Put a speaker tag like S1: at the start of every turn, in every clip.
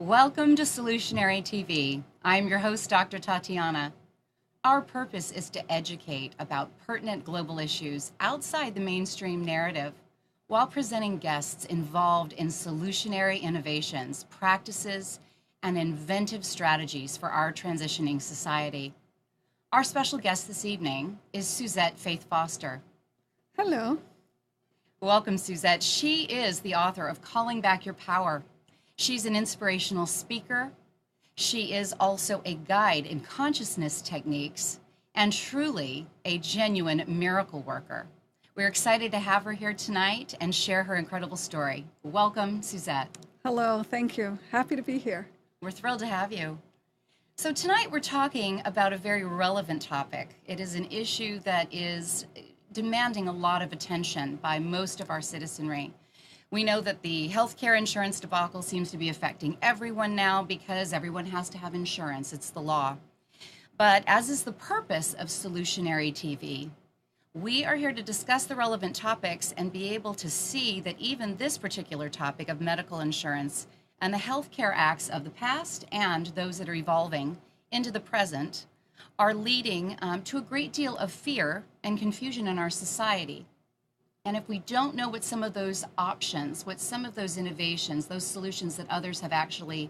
S1: Welcome to Solutionary TV. I'm your host, Dr. Tatiana. Our purpose is to educate about pertinent global issues outside the mainstream narrative while presenting guests involved in solutionary innovations, practices, and inventive strategies for our transitioning society. Our special guest this evening is Suzette Faith Foster.
S2: Hello.
S1: Welcome, Suzette. She is the author of Calling Back Your Power. She's an inspirational speaker. She is also a guide in consciousness techniques and truly a genuine miracle worker. We're excited to have her here tonight and share her incredible story. Welcome, Suzette.
S2: Hello, thank you. Happy to be here.
S1: We're thrilled to have you. So tonight we're talking about a very relevant topic. It is an issue that is demanding a lot of attention by most of our citizenry. We know that the healthcare insurance debacle seems to be affecting everyone now because everyone has to have insurance. It's the law. But as is the purpose of Solutionary TV, we are here to discuss the relevant topics and be able to see that even this particular topic of medical insurance and the healthcare acts of the past and those that are evolving into the present are leading to a great deal of fear and confusion in our society. And if we don't know what some of those options, what some of those innovations, those solutions that others have actually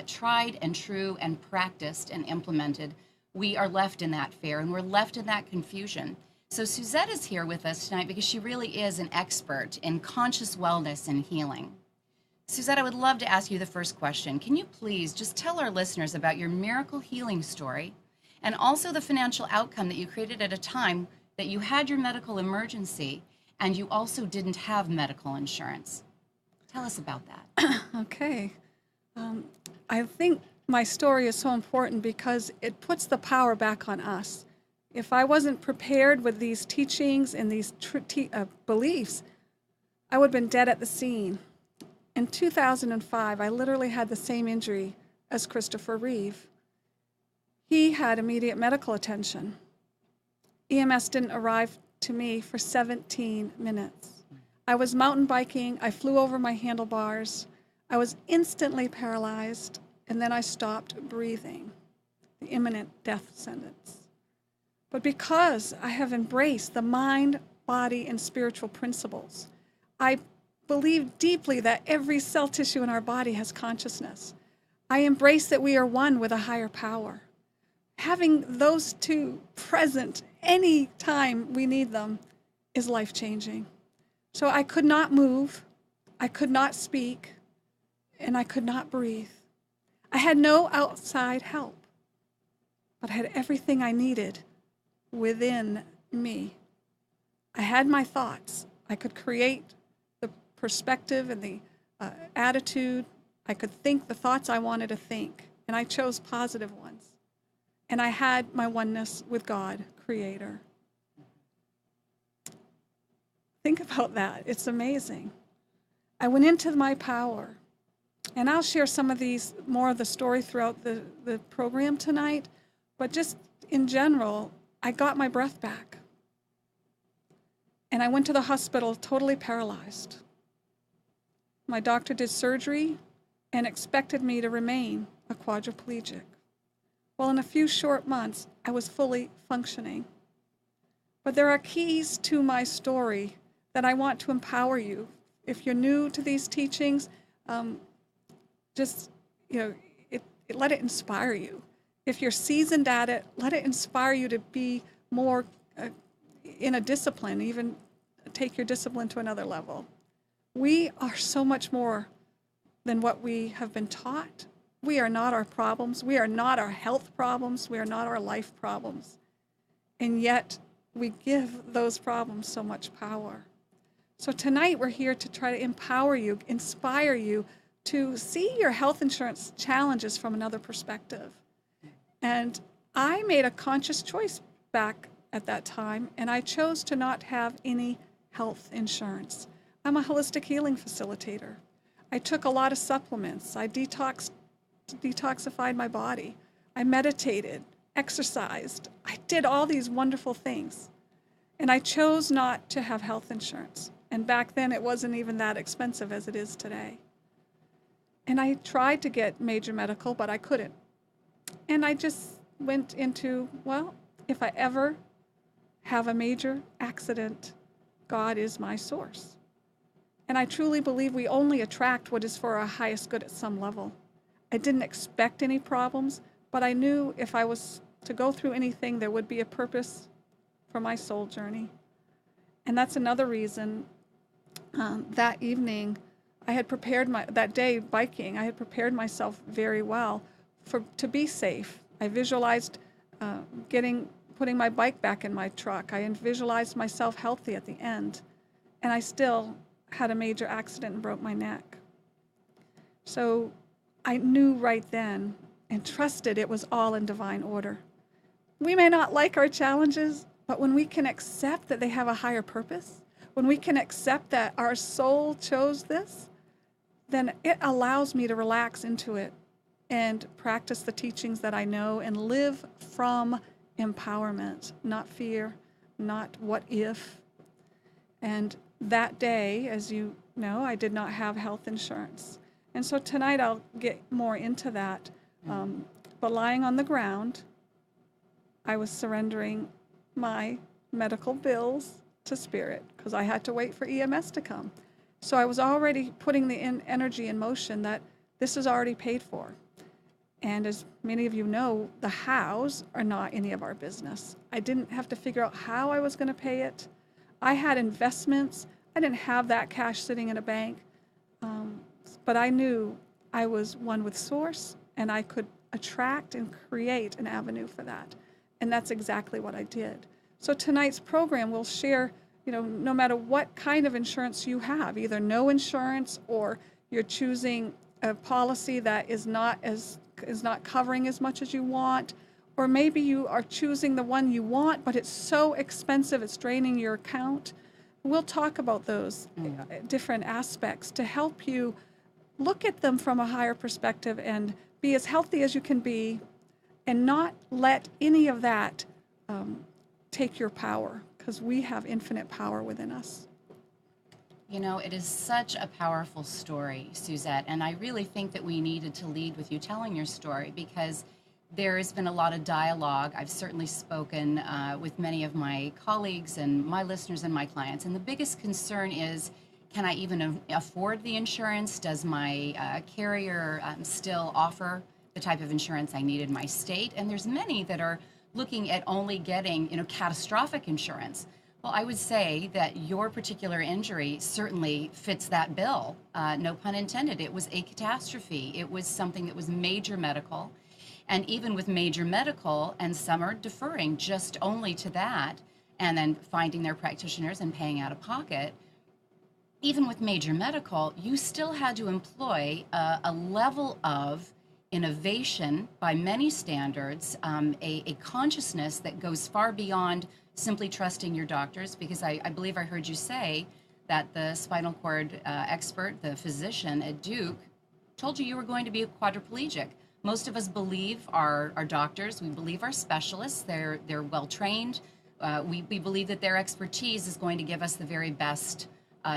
S1: tried and true and practiced and implemented, we are left in that fear and we're left in that confusion. So Suzette is here with us tonight because she really is an expert in conscious wellness and healing. Suzette, I would love to ask you the first question. Can you please just tell our listeners about your miracle healing story and also the financial outcome that you created at a time that you had your medical emergency and you also didn't have medical insurance? Tell us about that.
S2: Okay. I think my story is so important because it puts the power back on us. If I wasn't prepared with these teachings and these beliefs, I would have been dead at the scene. In 2005, I literally had the same injury as Christopher Reeve. He had immediate medical attention. EMS didn't arrive to me for 17 minutes. I was mountain biking, I flew over my handlebars, I was instantly paralyzed, and then I stopped breathing, the imminent death sentence. But because I have embraced the mind, body, and spiritual principles, I believe deeply that every cell tissue in our body has consciousness. I embrace that we are one with a higher power. Having those two present any time we need them is life-changing. So I could not move, I could not speak, and I could not breathe. I had no outside help, but I had everything I needed within me. I had my thoughts. I could create the perspective and the attitude. I could think the thoughts I wanted to think, and I chose positive ones. And I had my oneness with God, Creator. Think about that. It's amazing. I went into my power. And I'll share some of these, more of the story throughout the program tonight. But just in general, I got my breath back. And I went to the hospital totally paralyzed. My doctor did surgery and expected me to remain a quadriplegic. Well, in a few short months, I was fully functioning. But there are keys to my story that I want to empower you. If you're new to these teachings, let it inspire you. If you're seasoned at it, let it inspire you to be more in a discipline, even take your discipline to another level. We are so much more than what we have been taught. We are not our problems. We are not our health problems. We are not our life problems. And yet we give those problems so much power. So tonight we're here to try to empower you, inspire you to see your health insurance challenges from another perspective. And I made a conscious choice back at that time, and I chose to not have any health insurance. I'm a holistic healing facilitator. I took a lot of supplements. I detoxified my body. I meditated, exercised. I did all these wonderful things. And I chose not to have health insurance. And back then it wasn't even that expensive as it is today. And I tried to get major medical, but I couldn't. And I just went into, well, if I ever have a major accident, God is my source. And I truly believe we only attract what is for our highest good at some level. I didn't expect any problems, but I knew if I was to go through anything, there would be a purpose for my soul journey. And that's another reason that evening I had prepared that day biking, I had prepared myself very well to be safe. I visualized putting my bike back in my truck. I visualized myself healthy at the end. And I still had a major accident and broke my neck. So I knew right then and trusted it was all in divine order. We may not like our challenges, but when we can accept that they have a higher purpose, when we can accept that our soul chose this, then it allows me to relax into it and practice the teachings that I know and live from empowerment, not fear, not what if. And that day, as you know, I did not have health insurance. And so tonight I'll get more into that. But lying on the ground, I was surrendering my medical bills to Spirit because I had to wait for EMS to come. So I was already putting the energy in motion that this is already paid for. And as many of you know, the hows are not any of our business. I didn't have to figure out how I was going to pay it. I had investments. I didn't have that cash sitting in a bank. But I knew I was one with Source, and I could attract and create an avenue for that. And that's exactly what I did. So tonight's program will share, no matter what kind of insurance you have, either no insurance or you're choosing a policy that is not covering as much as you want, or maybe you are choosing the one you want, but it's so expensive it's draining your account. We'll talk about those different aspects to help you look at them from a higher perspective and be as healthy as you can be and not let any of that take your power, because we have infinite power within us.
S1: It is such a powerful story, Suzette, and I really think that we needed to lead with you telling your story because there has been a lot of dialogue. I've certainly spoken with many of my colleagues and my listeners and my clients, and the biggest concern is, can I even afford the insurance? Does my carrier still offer the type of insurance I need in my state? And there's many that are looking at only getting, catastrophic insurance. Well, I would say that your particular injury certainly fits that bill. No pun intended. It was a catastrophe. It was something that was major medical. And even with major medical, and some are deferring just only to that, and then finding their practitioners and paying out of pocket, even with major medical, you still had to employ a level of innovation by many standards, a consciousness that goes far beyond simply trusting your doctors, because I believe I heard you say that the spinal cord expert, the physician at Duke, told you were going to be a quadriplegic. Most of us believe our doctors, we believe our specialists, they're well trained. We believe that their expertise is going to give us the very best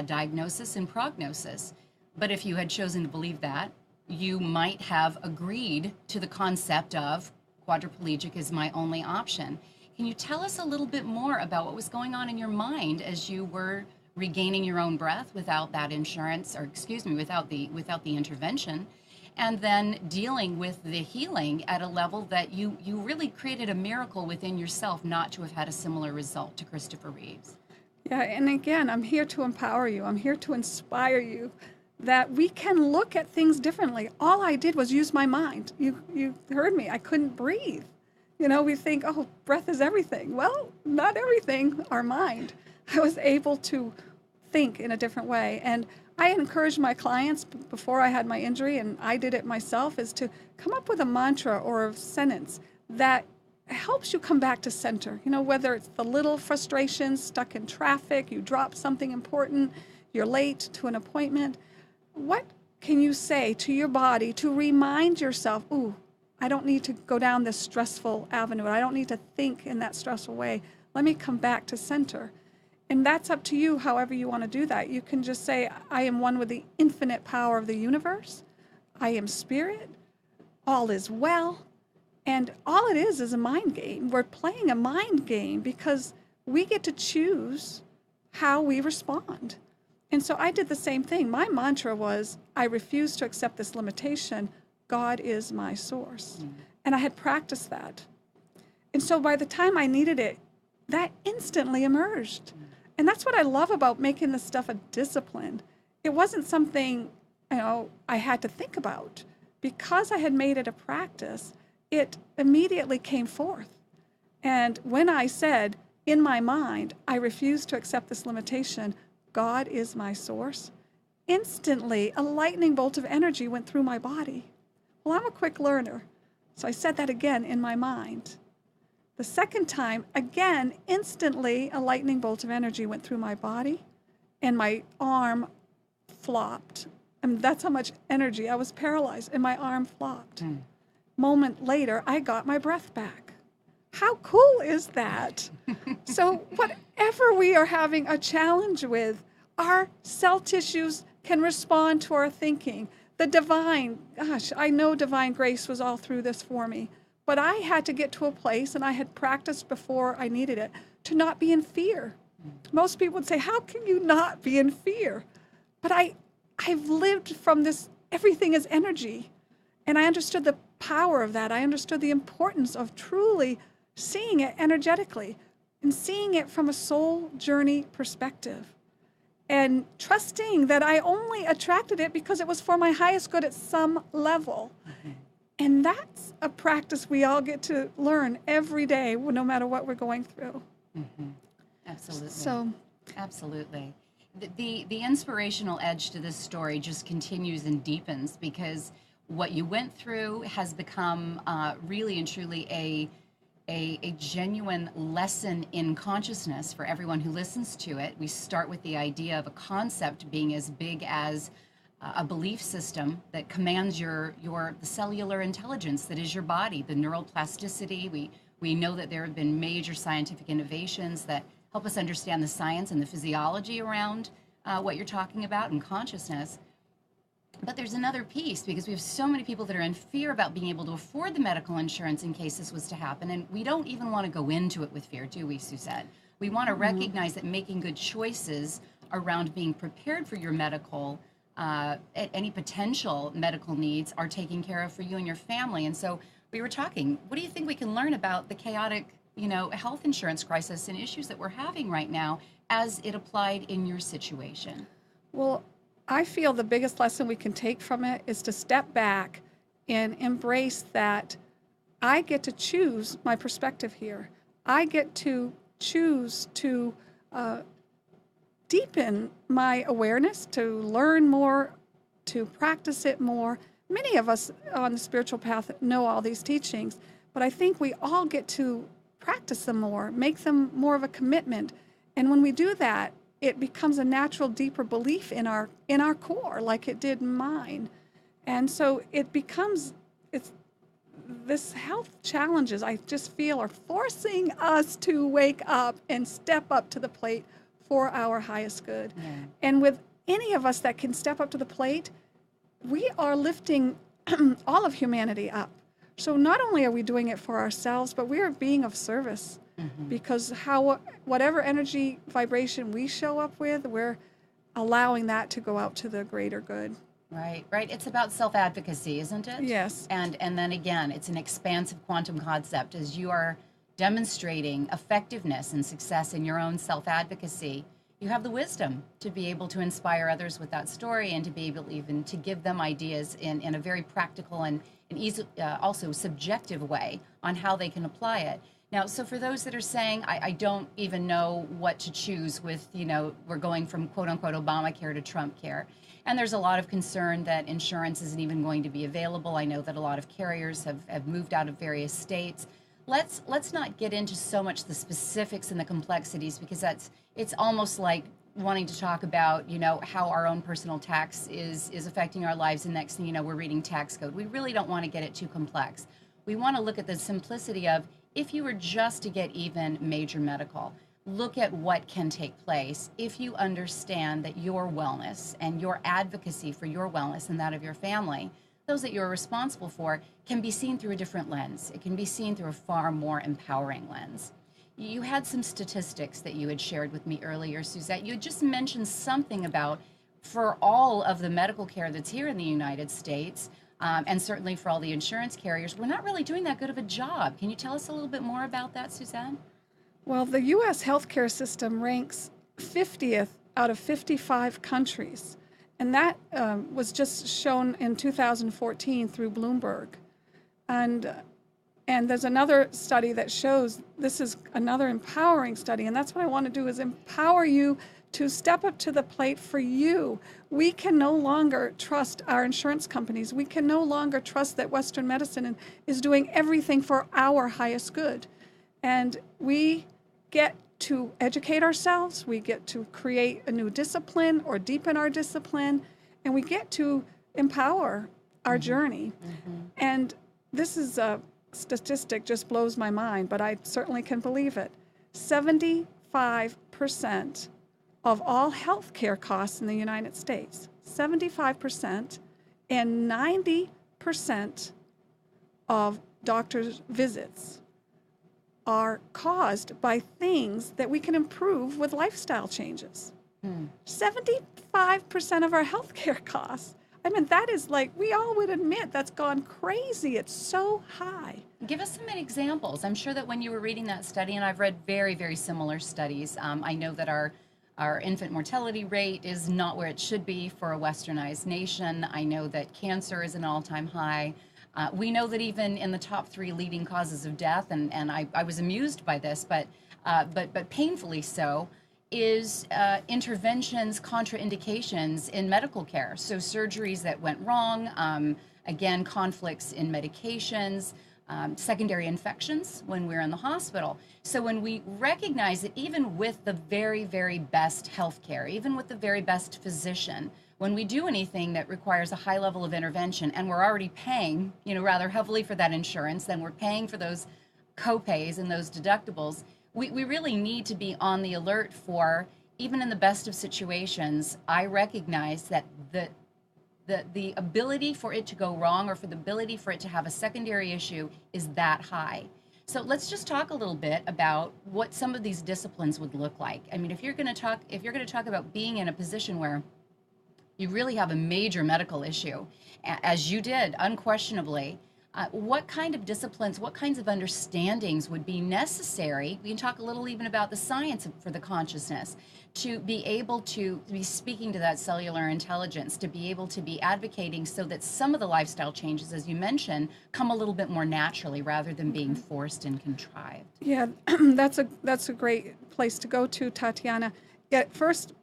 S1: diagnosis and prognosis. But if you had chosen to believe that, you might have agreed to the concept of quadriplegic is my only option. Can you tell us a little bit more about what was going on in your mind as you were regaining your own breath without that insurance, or excuse me, without the intervention, and then dealing with the healing at a level that you really created a miracle within yourself not to have had a similar result to Christopher Reeves?
S2: Yeah, and again, I'm here to empower you. I'm here to inspire you that we can look at things differently. All I did was use my mind. You heard me. I couldn't breathe. We think, oh, breath is everything. Well, not everything, our mind. I was able to think in a different way. And I encouraged my clients before I had my injury, and I did it myself, is to come up with a mantra or a sentence that helps you come back to center. Whether it's the little frustrations, stuck in traffic, you drop something important, you're late to an appointment. What can you say to your body to remind yourself, ooh, I don't need to go down this stressful avenue. I don't need to think in that stressful way. Let me come back to center. And that's up to you, however you want to do that. You can just say, I am one with the infinite power of the universe. I am spirit. All is well. And all it is a mind game. We're playing a mind game because we get to choose how we respond. And so I did the same thing. My mantra was, I refuse to accept this limitation. God is my source. And I had practiced that. And so by the time I needed it, that instantly emerged. And that's what I love about making this stuff a discipline. It wasn't something, I had to think about. Because I had made it a practice, it immediately came forth. And when I said, in my mind, I refuse to accept this limitation, God is my source, instantly a lightning bolt of energy went through my body. Well, I'm a quick learner, so I said that again in my mind. The second time, again, instantly a lightning bolt of energy went through my body, and my arm flopped. And that's how much energy. I was paralyzed, and my arm flopped. Moment later, I got my breath back. How cool is that? So whatever we are having a challenge with, our cell tissues can respond to our thinking. The divine, I know divine grace was all through this for me, but I had to get to a place, and I had practiced before I needed it, to not be in fear. Most people would say, how can you not be in fear? But I've lived from this, everything is energy. And I understood the power of that. I understood the importance of truly seeing it energetically and seeing it from a soul journey perspective. And trusting that I only attracted it because it was for my highest good at some level. And that's a practice we all get to learn every day, no matter what we're going through.
S1: Absolutely. Absolutely. The inspirational edge to this story just continues and deepens, because what you went through has become really and truly a genuine lesson in consciousness for everyone who listens to it. We start with the idea of a concept being as big as a belief system that commands the cellular intelligence that is your body, the neural plasticity. We know that there have been major scientific innovations that help us understand the science and the physiology around what you're talking about and consciousness. But there's another piece, because we have so many people that are in fear about being able to afford the medical insurance in case this was to happen. And we don't even want to go into it with fear, do we, Suzette? We want to recognize that making good choices around being prepared for your medical, any potential medical needs are taken care of for you and your family. And so we were talking, what do you think we can learn about the chaotic, health insurance crisis and issues that we're having right now as it applied in your situation?
S2: Well, I feel the biggest lesson we can take from it is to step back and embrace that I get to choose my perspective here. I get to choose to deepen my awareness, to learn more, to practice it more. Many of us on the spiritual path know all these teachings, but I think we all get to practice them more, make them more of a commitment. And when we do that, it becomes a natural, deeper belief in our core, like it did mine. And so this health challenges, I just feel, are forcing us to wake up and step up to the plate for our highest good. Yeah. And with any of us that can step up to the plate, we are lifting all of humanity up. So not only are we doing it for ourselves, but we are being of service. Because whatever energy vibration we show up with, we're allowing that to go out to the greater good.
S1: Right. It's about self-advocacy, isn't it?
S2: Yes.
S1: And then again, it's an expansive quantum concept, as you are demonstrating effectiveness and success in your own self-advocacy. you have the wisdom to be able to inspire others with that story and to be able even to give them ideas in a very practical and easy, also subjective way on how they can apply it. Now, so for those that are saying, I don't even know what to choose with, we're going from quote unquote Obamacare to Trump care. And there's a lot of concern that insurance isn't even going to be available. I know that a lot of carriers have moved out of various states. Let's not get into so much the specifics and the complexities, because it's almost like wanting to talk about, how our own personal tax is affecting our lives, and next thing you know, we're reading tax code. We really don't want to get it too complex. We want to look at the simplicity of, if you were just to get even major medical, look at what can take place if you understand that your wellness and your advocacy for your wellness and that of your family, those that you're responsible for, can be seen through a different lens. It can be seen through a far more empowering lens. You had some statistics that you had shared with me earlier, Suzette. You had just mentioned something about, for all of the medical care that's here in the United States, and certainly for all the insurance carriers, we're not really doing that good of a job. Can you tell us a little bit more about that, Suzette?
S2: Well, the U.S. healthcare system ranks 50th out of 55 countries. And that was just shown in 2014 through Bloomberg. And there's another study that shows, this is another empowering study, and that's what I want to do, is empower you to step up to the plate for you. We can no longer trust our insurance companies. We can no longer trust that Western medicine is doing everything for our highest good. And we get to educate ourselves, we get to create a new discipline or deepen our discipline, and we get to empower our journey. And this is a statistic, just blows my mind, but I certainly can believe it. 75% of all healthcare costs in the United States, 75%, and 90% of doctors' visits are caused by things that we can improve with lifestyle changes. 75% of our healthcare costs. I mean, that is like, we all would admit that's gone crazy. It's so high.
S1: Give us some examples. I'm sure that when you were reading that study, and I've read very, very similar studies, I know that our infant mortality rate is not where it should be for a westernized nation. I know that cancer is an all-time high. We know that even in the top 3 leading causes of death, and I was amused by this, but painfully so, is interventions, contraindications in medical care. So surgeries that went wrong, again, conflicts in medications, secondary infections when we're in the hospital. So when we recognize that even with the very, very best healthcare, even with the very best physician, when we do anything that requires a high level of intervention, and we're already paying, rather heavily for that insurance, then we're paying for those co-pays and those deductibles, we really need to be on the alert for, even in the best of situations, I recognize that the ability for it to go wrong, or for the ability for it to have a secondary issue, is that high. So let's just talk a little bit about what some of these disciplines would look like. I mean, if you're going to talk about being in a position where you really have a major medical issue, as you did, unquestionably, what kind of disciplines, what kinds of understandings would be necessary? We can talk a little even about the science for the consciousness, to be able to be speaking to that cellular intelligence, to be able to be advocating so that some of the lifestyle changes, as you mentioned, come a little bit more naturally rather than being forced and contrived.
S2: Yeah, that's a great place to go to, Tatiana. Yeah, first,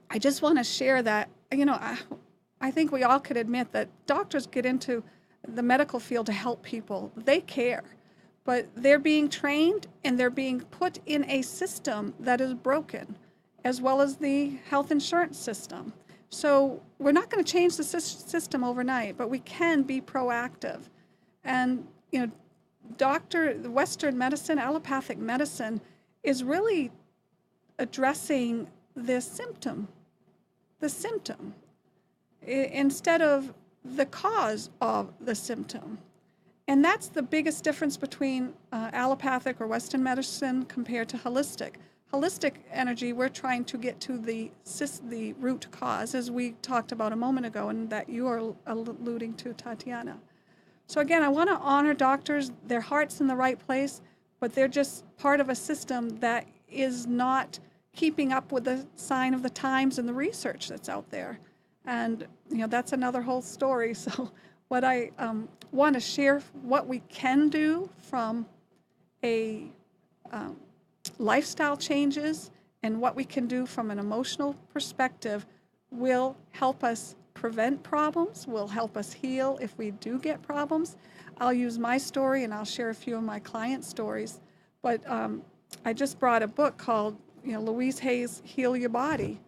S2: I just want to share that, I think we all could admit that doctors get into the medical field to help people. They care, but they're being trained and they're being put in a system that is broken, as well as the health insurance system. So we're not going to change the system overnight, but we can be proactive. And, Western medicine, allopathic medicine, is really addressing the symptom, instead of the cause of the symptom. And that's the biggest difference between allopathic or Western medicine compared to holistic. Holistic energy, we're trying to get to the root cause, as we talked about a moment ago, and that you are alluding to, Tatiana. So again, I want to honor doctors. Their heart's in the right place, but they're just part of a system that is not keeping up with the sign of the times and the research that's out there. And, that's another whole story. So what I want to share, what we can do from a lifestyle changes and what we can do from an emotional perspective will help us prevent problems, will help us heal if we do get problems. I'll use my story and I'll share a few of my client stories. But I just brought a book called, Louise Hay's Heal Your Body.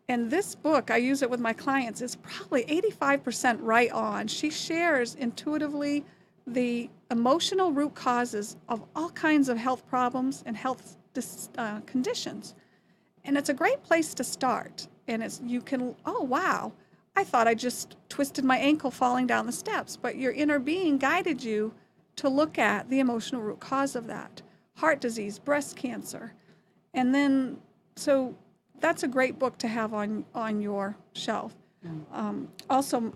S2: And this book, I use it with my clients, is probably 85% right on. She shares intuitively the emotional root causes of all kinds of health problems and health conditions. And it's a great place to start. And you can, oh, wow, I thought I just twisted my ankle falling down the steps. But your inner being guided you to look at the emotional root cause of that. Heart disease, breast cancer. And then, so that's a great book to have on your shelf. Also,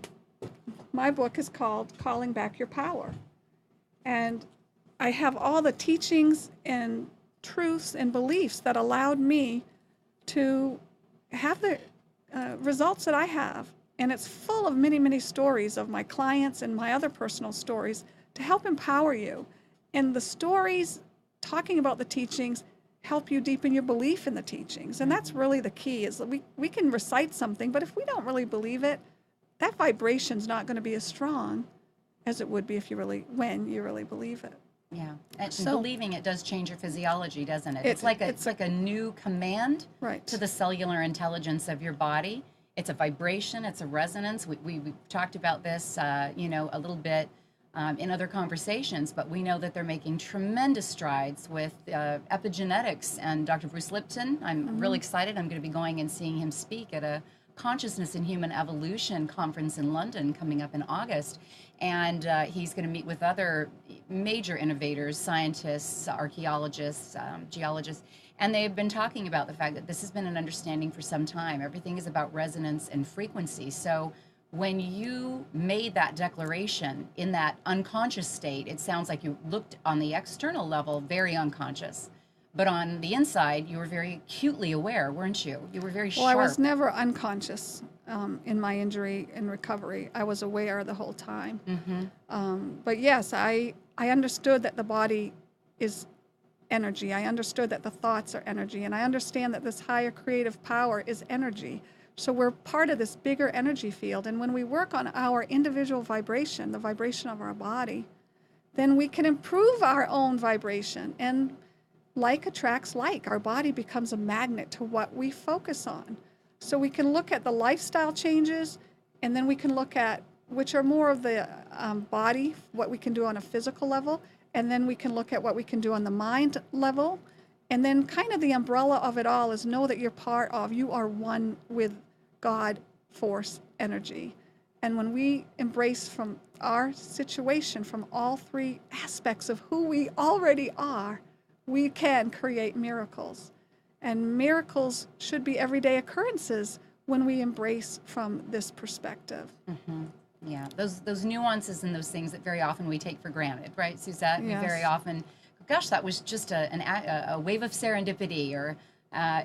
S2: my book is called Calling Back Your Power. And I have all the teachings and truths and beliefs that allowed me to have the results that I have. And it's full of many, many stories of my clients and my other personal stories to help empower you. And the stories talking about the teachings help you deepen your belief in the teachings. And that's really the key, is that we can recite something, but if we don't really believe it, that vibration's not going to be as strong as it would be when you really believe it.
S1: Yeah, and so, believing it does change your physiology, doesn't it? It's like a new command to the cellular intelligence of your body. It's a vibration, it's a resonance. We talked about this, a little bit in other conversations, but we know that they're making tremendous strides with epigenetics. And Dr. Bruce Lipton, I'm really excited. I'm going to be going and seeing him speak at a Consciousness and Human Evolution conference in London coming up in August. And he's going to meet with other major innovators, scientists, archaeologists, geologists, and they've been talking about the fact that this has been an understanding for some time. Everything is about resonance and frequency. So when you made that declaration in that unconscious state, it sounds like you looked on the external level very unconscious. But on the inside, you were very acutely aware, weren't you? You were very sharp.
S2: Well, I was never unconscious in my injury and recovery. I was aware the whole time. But yes, I understood that the body is energy. I understood that the thoughts are energy. And I understand that this higher creative power is energy. So we're part of this bigger energy field. And when we work on our individual vibration, the vibration of our body, then we can improve our own vibration. And like attracts like. Our body becomes a magnet to what we focus on. So we can look at the lifestyle changes, and then we can look at, which are more of the body, what we can do on a physical level, and then we can look at what we can do on the mind level. And then kind of the umbrella of it all is know that you are one with God, force, energy. And when we embrace from our situation, from all three aspects of who we already are, we can create miracles. And miracles should be everyday occurrences when we embrace from this perspective.
S1: Yeah, those nuances and those things that very often we take for granted, right, Suzette?
S2: Yes.
S1: We very often, gosh, that was just a wave of serendipity, or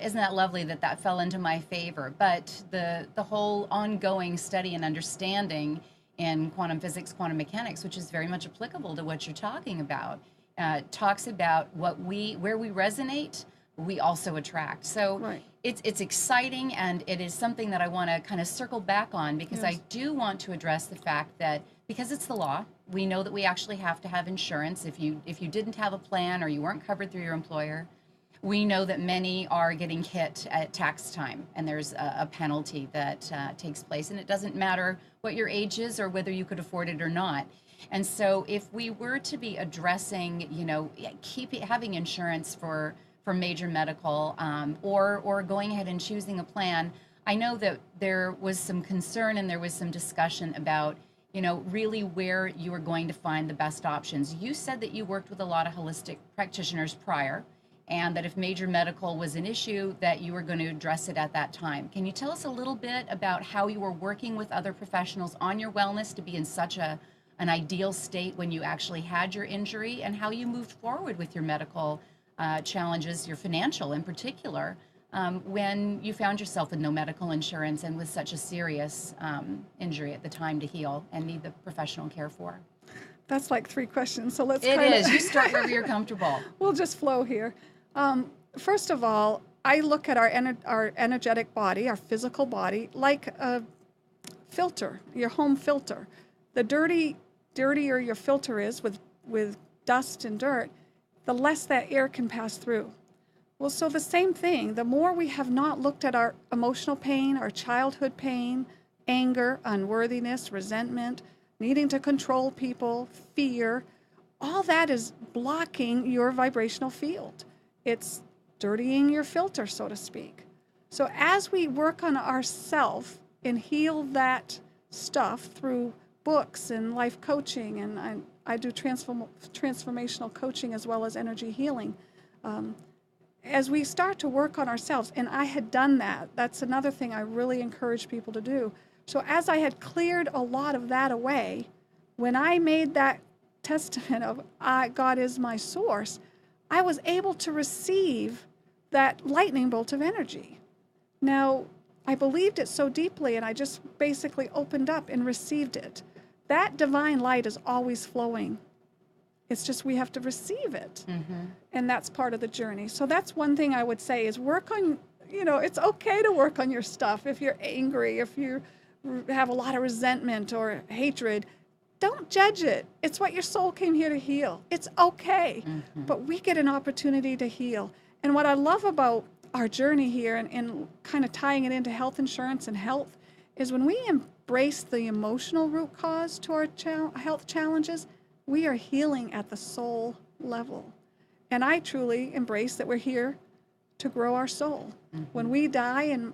S1: isn't that lovely that fell into my favor? But the whole ongoing study and understanding in quantum physics, quantum mechanics, which is very much applicable to what you're talking about, talks about where we resonate, we also attract. So it's exciting, and it is something that I want to kind of circle back on, because I do want to address the fact that because it's the law, we know that we actually have to have insurance. If you didn't have a plan or you weren't covered through your employer, we know that many are getting hit at tax time, and there's a penalty that takes place, and it doesn't matter what your age is or whether you could afford it or not. And so if we were to be addressing, having insurance for major medical, or going ahead and choosing a plan, I know that there was some concern and there was some discussion about, really where you were going to find the best options. You said that you worked with a lot of holistic practitioners prior, and that if major medical was an issue, that you were going to address it at that time. Can you tell us a little bit about how you were working with other professionals on your wellness to be in such an ideal state when you actually had your injury, and how you moved forward with your medical challenges, your financial in particular, when you found yourself with no medical insurance and with such a serious injury at the time to heal and need the professional care for?
S2: That's like 3 questions, so let's
S1: It
S2: kind
S1: is.
S2: of
S1: You start wherever you're comfortable.
S2: we'll just flow here. First of all, I look at our energetic body, our physical body, like a filter, your home filter. The dirtier your filter is with dust and dirt, the less that air can pass through. Well, so the same thing, the more we have not looked at our emotional pain, our childhood pain, anger, unworthiness, resentment, needing to control people, fear, all that is blocking your vibrational field. It's dirtying your filter, so to speak. So as we work on ourself and heal that stuff through books and life coaching, and I do transformational coaching as well as energy healing, as we start to work on ourselves, and I had done that, that's another thing I really encourage people to do. So as I had cleared a lot of that away, when I made that testament of God is my source, I was able to receive that lightning bolt of energy. Now, I believed it so deeply, and I just basically opened up and received it. That divine light is always flowing. It's just we have to receive it. And that's part of the journey. So that's one thing I would say is work on, it's okay to work on your stuff. If you're angry, if you have a lot of resentment or hatred, don't judge it. It's what your soul came here to heal. It's okay. But we get an opportunity to heal. And what I love about our journey here and kind of tying it into health insurance and health is when we embrace the emotional root cause to our health challenges, we are healing at the soul level. And I truly embrace that we're here to grow our soul. When we die, and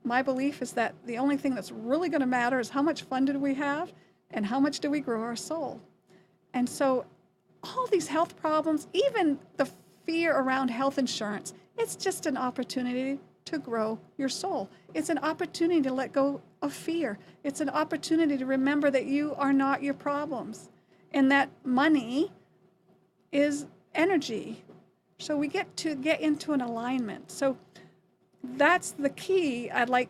S2: my belief is that the only thing that's really going to matter is how much fun did we have and how much do we grow our soul. And so all these health problems, even the fear around health insurance, it's just an opportunity to grow your soul. It's an opportunity to let go of fear. It's an opportunity to remember that you are not your problems and that money is energy. So we get into an alignment. So that's the key I'd like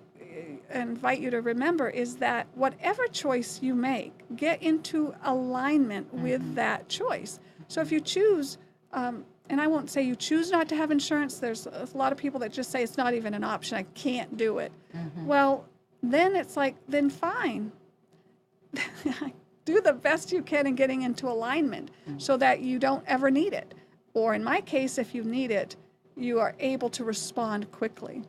S2: invite you to remember is that whatever choice you make, get into alignment with that choice. So if you choose, and I won't say you choose not to have insurance, there's a lot of people that just say it's not even an option, I can't do it. Well, then it's like, then fine. Do the best you can in getting into alignment so that you don't ever need it. Or in my case, if you need it, you are able to respond quickly.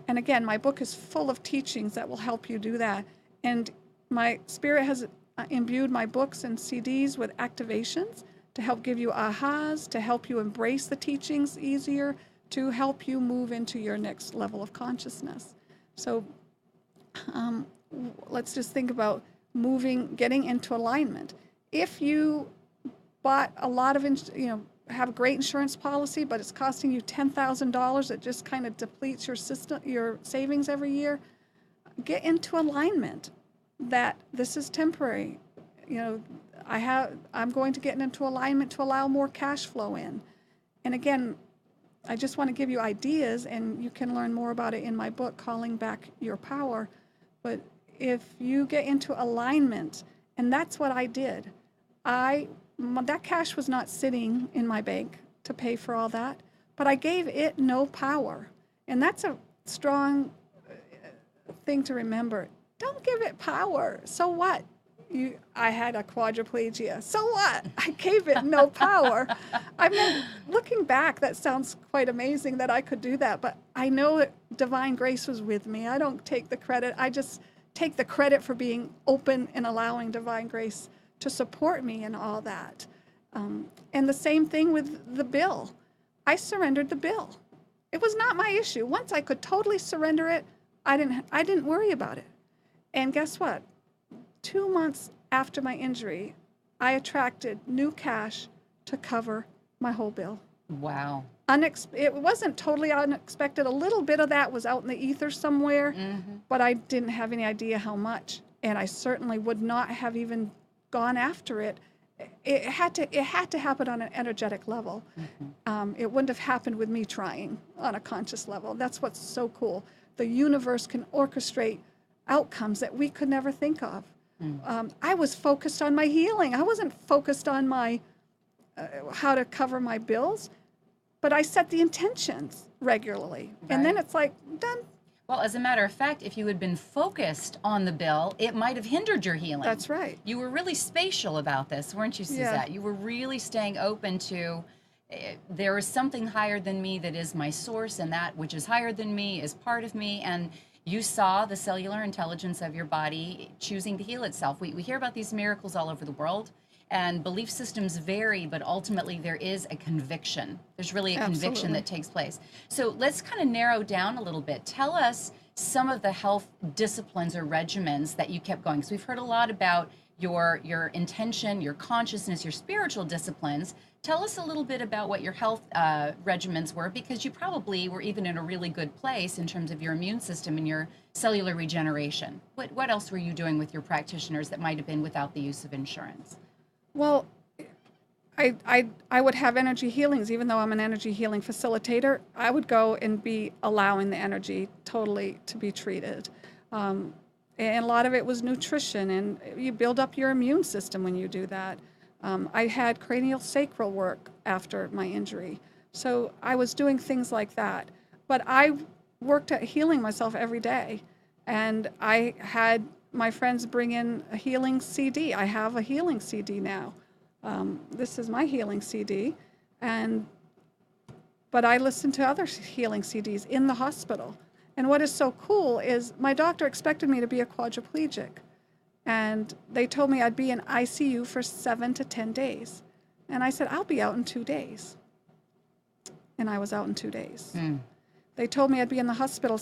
S2: And again, my book is full of teachings that will help you do that. And my spirit has imbued my books and CDs with activations to help give you ahas, to help you embrace the teachings easier, to help you move into your next level of consciousness. So let's just think about getting into alignment. If you bought a lot of, have a great insurance policy, but it's costing you $10,000, it just kind of depletes your savings every year, get into alignment that this is temporary. I'm going to get into alignment to allow more cash flow in. And again, I just want to give you ideas, and you can learn more about it in my book, Calling Back Your Power. But if you get into alignment, and that's what I did, that cash was not sitting in my bank to pay for all that, but I gave it no power. And that's a strong thing to remember. Don't give it power. So what? I had a quadriplegia. So what? I gave it no power. I mean, looking back, that sounds quite amazing that I could do that, but I know that divine grace was with me. I don't take the credit. I just take the credit for being open and allowing divine grace to support me in all that. And the same thing with the bill. I surrendered the bill. It was not my issue. Once I could totally surrender it, I didn't worry about it. And guess what? 2 months after my injury, I attracted new cash to cover my whole bill.
S1: Wow.
S2: It wasn't totally unexpected. A little bit of that was out in the ether somewhere, but I didn't have any idea how much. And I certainly would not have even gone after it it had to happen on an energetic level. It wouldn't have happened with me trying on a conscious level. That's what's so cool. The universe can orchestrate outcomes that we could never think of. I was focused on my healing. I wasn't focused on my how to cover my bills, but I set the intentions regularly.
S1: Right.
S2: And then it's like, done.
S1: Well, as a matter of fact, if you had been focused on the bill, it might have hindered your healing.
S2: That's right.
S1: You were really spatial about this, weren't you, Suzette?
S2: Yeah.
S1: You were really staying open to there is something higher than me that is my source, and that which is higher than me is part of me. And you saw the cellular intelligence of your body choosing to heal itself. We hear about these miracles all over the world, and belief systems vary, but ultimately there is a conviction. There's really a conviction that takes place. So let's kind of narrow down a little bit. Tell us some of the health disciplines or regimens that you kept going. So we've heard a lot about your intention, your consciousness, your spiritual disciplines. Tell us a little bit about what your health regimens were, because you probably were even in a really good place in terms of your immune system and your cellular regeneration. What else were you doing with your practitioners that might have been without the use of insurance?
S2: Well, I would have energy healings, even though I'm an energy healing facilitator. I would go and be allowing the energy totally to be treated. And a lot of it was nutrition, and you build up your immune system when you do that. I had cranial sacral work after my injury. So I was doing things like that. But I worked at healing myself every day. And I had my friends bring in a healing CD. I have a healing CD now. This is my healing CD. But I listened to other healing CDs in the hospital. And what is so cool is my doctor expected me to be a quadriplegic. And they told me I'd be in ICU for 7 to 10 days. And I said, I'll be out in 2 days. And I was out in 2 days. They told me I'd be in the hospital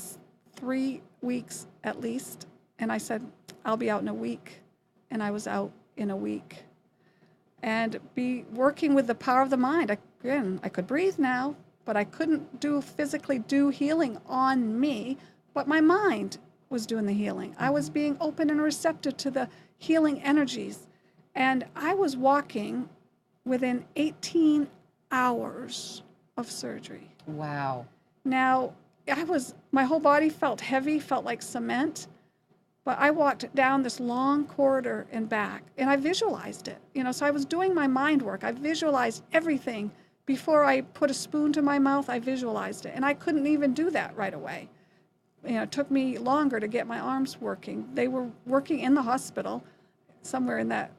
S2: 3 weeks at least. And I said, I'll be out in a week. And I was out in a week. And be working with the power of the mind. Again, I could breathe now, but I couldn't physically do healing on me. But my mind was doing the healing. I was being open and receptive to the healing energies. And I was walking within 18 hours of surgery.
S1: Wow.
S2: Now, my whole body felt heavy, felt like cement, but I walked down this long corridor and back, and I visualized it. So I was doing my mind work. I visualized everything. Before I put a spoon to my mouth, I visualized it, and I couldn't even do that right away. It took me longer to get my arms working. They were working in the hospital somewhere in that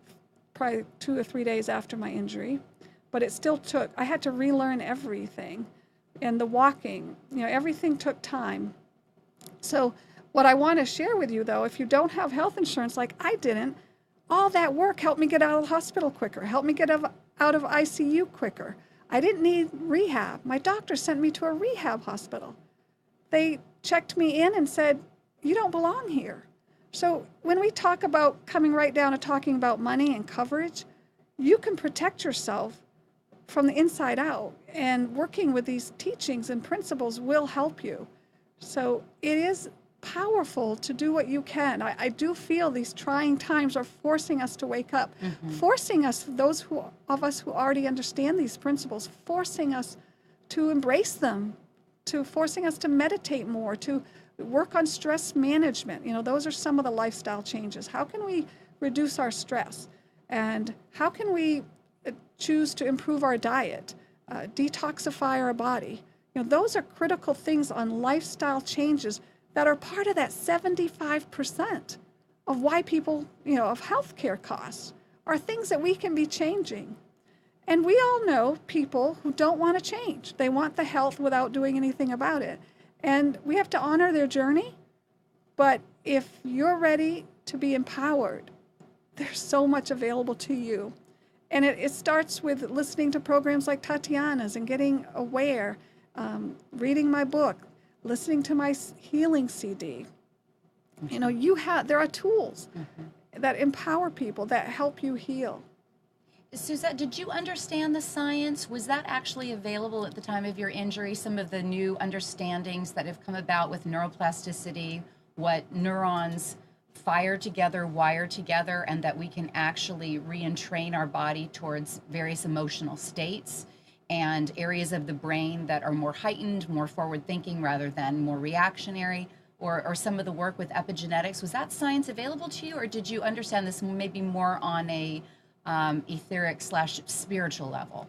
S2: probably 2 or 3 days after my injury, but it still I had to relearn everything. And the walking, everything took time. So what I want to share with you, though, if you don't have health insurance like I didn't, all that work helped me get out of the hospital quicker, helped me get out of ICU quicker. I didn't need rehab. My doctor sent me to a rehab hospital. They checked me in and said, you don't belong here. So when we talk about coming right down to talking about money and coverage, you can protect yourself from the inside out, and working with these teachings and principles will help you. So it is powerful to do what you can. I do feel these trying times are forcing us to wake up, forcing us, those of us who already understand these principles, forcing us to embrace them, to forcing us to meditate more, to work on stress management. Those are some of the lifestyle changes. How can we reduce our stress? And how can we choose to improve our diet, detoxify our body? Those are critical things on lifestyle changes that are part of that 75% of why people, of healthcare costs, are things that we can be changing. And we all know people who don't want to change. They want the health without doing anything about it. And we have to honor their journey. But if you're ready to be empowered, there's so much available to you. And it starts with listening to programs like Tatiana's and getting aware, reading my book, listening to my healing CD. There are tools that empower people, that help you heal.
S1: Suzette, did you understand the science? Was that actually available at the time of your injury? Some of the new understandings that have come about with neuroplasticity, what neurons fire together, wire together, and that we can actually re-entrain our body towards various emotional states and areas of the brain that are more heightened, more forward thinking rather than more reactionary, or some of the work with epigenetics. Was that science available to you, or did you understand this maybe more on a etheric/spiritual level?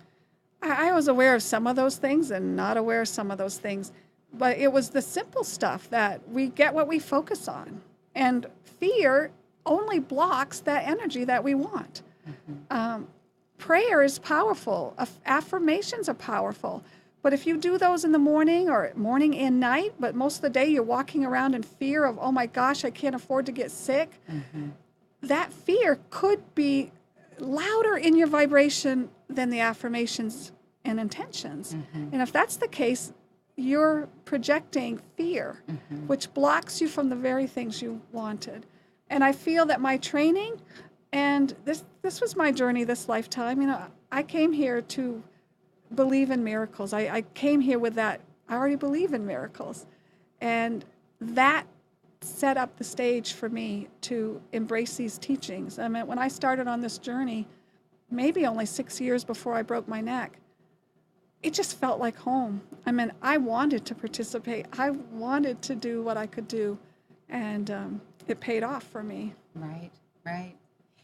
S2: I was aware of some of those things and not aware of some of those things. But it was the simple stuff that we get what we focus on. And fear only blocks that energy that we want. Prayer is powerful. Affirmations are powerful. But if you do those in the morning or morning and night, but most of the day you're walking around in fear of, oh my gosh, I can't afford to get sick, that fear could be louder in your vibration than the affirmations and intentions. And if that's the case, you're projecting fear, which blocks you from the very things you wanted. And I feel that my training, and this was my journey this lifetime, you know, I came here to believe in miracles. I came here with that, I already believe in miracles. And that set up the stage for me to embrace these teachings. I mean, when I started on this journey, maybe only 6 years before I broke my neck, it just felt like home. I mean, I wanted to participate. I wanted to do what I could do, and it paid off for me.
S1: Right, right.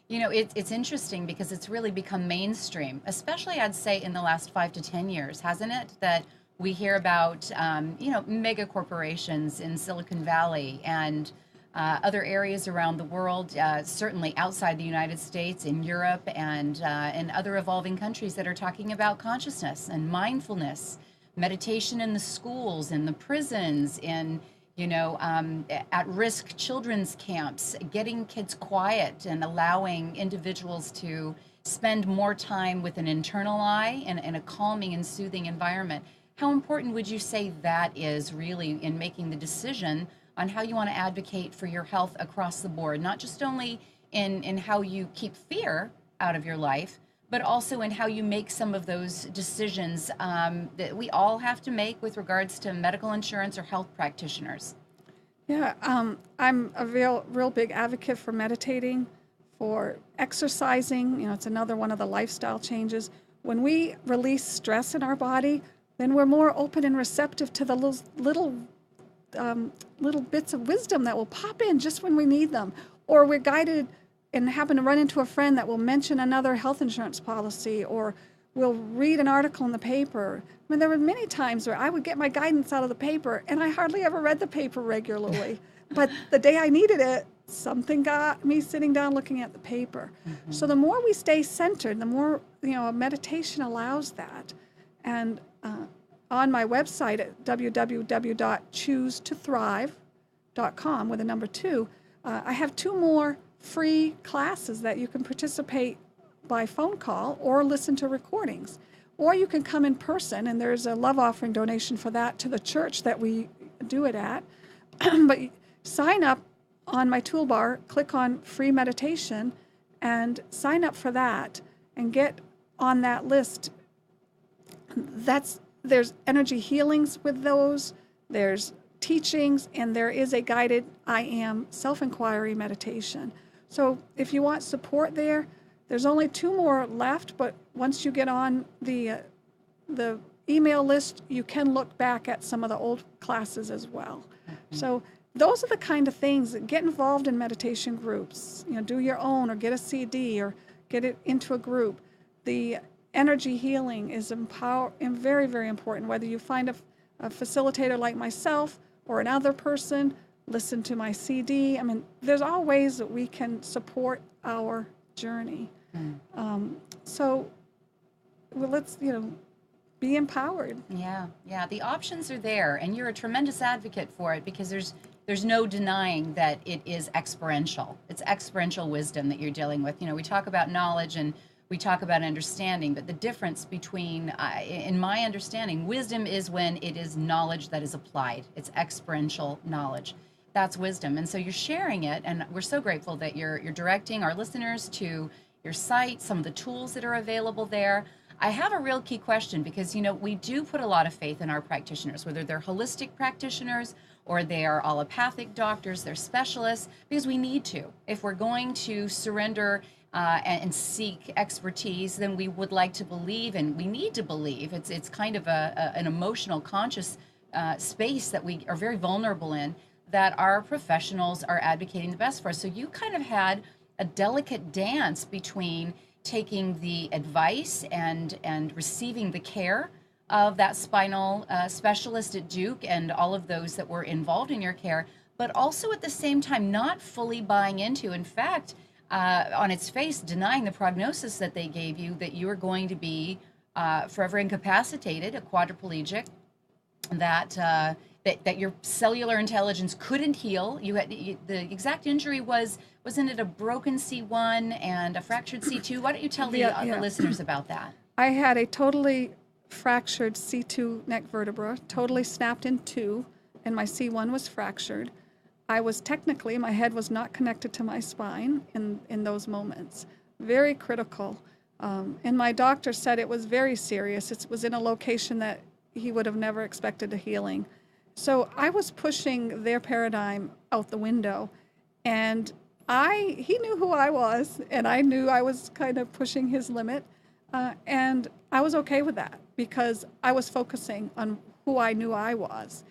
S1: You know, it's interesting because it's really become mainstream, especially I'd say in the last 5 to 10 years, hasn't it? That we hear about, you know, mega corporations in Silicon Valley and other areas around the world, certainly outside the United States, in Europe, and in other evolving countries that are talking about consciousness and mindfulness, meditation in the schools, in the prisons, in, you know, at-risk children's camps, getting kids quiet and allowing individuals to spend more time with an internal eye and in a calming and soothing environment. How important would you say that is really in making the decision on how you want to advocate for your health across the board, not just only in how you keep fear out of your life, but also in how you make some of those decisions that we all have to make with regards to medical insurance or health practitioners?
S2: Yeah, I'm a real big advocate for meditating, for exercising. You know, it's another one of the lifestyle changes. When we release stress in our body, then we're more open and receptive to the little bits of wisdom that will pop in just when we need them. Or we're guided and happen to run into a friend that will mention another health insurance policy, or we'll read an article in the paper. I mean, there were many times where I would get my guidance out of the paper, and I hardly ever read the paper regularly. But the day I needed it, something got me sitting down looking at the paper. So the more we stay centered, the more, you know, meditation allows that. And on my website at www.choosetothrive.com with a number 2, I have 2 more free classes that you can participate by phone call or listen to recordings. Or you can come in person, and there's a love offering donation for that to the church that we do it at. But sign up on my toolbar, click on free meditation, and sign up for that and get on that list. There's energy healings with those, there's teachings, and there is a guided I Am self-inquiry meditation. So if you want support there, there's only 2 more left, but once you get on the email list, you can look back at some of the old classes as well. So those are the kind of things that get involved in meditation groups. You know, do your own or get a CD or get it into a group. The energy healing is very, very important. Whether you find a facilitator like myself or another person, listen to my CD. I mean, there's all ways that we can support our journey. So well, let's, you know, be empowered.
S1: Yeah, the options are there, and you're a tremendous advocate for it because there's no denying that it is experiential. It's experiential wisdom that you're dealing with. You know, we talk about knowledge and we talk about understanding, but the difference between, in my understanding, wisdom is when it is knowledge that is applied. It's experiential knowledge. That's wisdom. And so you're sharing it, and we're so grateful that you're directing our listeners to your site, some of the tools that are available there. I have a real key question because, you know, we do put a lot of faith in our practitioners, whether they're holistic practitioners or they are allopathic doctors, they're specialists, because we need to. If we're going to surrender and seek expertise, then we would like to believe, and we need to believe. It's kind of an emotional, conscious space that we are very vulnerable in, that our professionals are advocating the best for us. So you kind of had a delicate dance between taking the advice and receiving the care of that spinal specialist at Duke and all of those that were involved in your care, but also at the same time not fully buying into, in fact, on its face, denying the prognosis that they gave you, that you were going to be forever incapacitated, a quadriplegic, that your cellular intelligence couldn't heal. The exact injury wasn't it a broken C1 and a fractured C2? Why don't you tell the listeners about that?
S2: I had a totally fractured C2 neck vertebra, totally snapped in two, and my C1 was fractured. I was technically, my head was not connected to my spine in those moments. Very critical. And my doctor said it was very serious. It was in a location that he would have never expected a healing. So I was pushing their paradigm out the window, and he knew who I was, and I knew I was kind of pushing his limit, and I was okay with that because I was focusing on who I knew I was,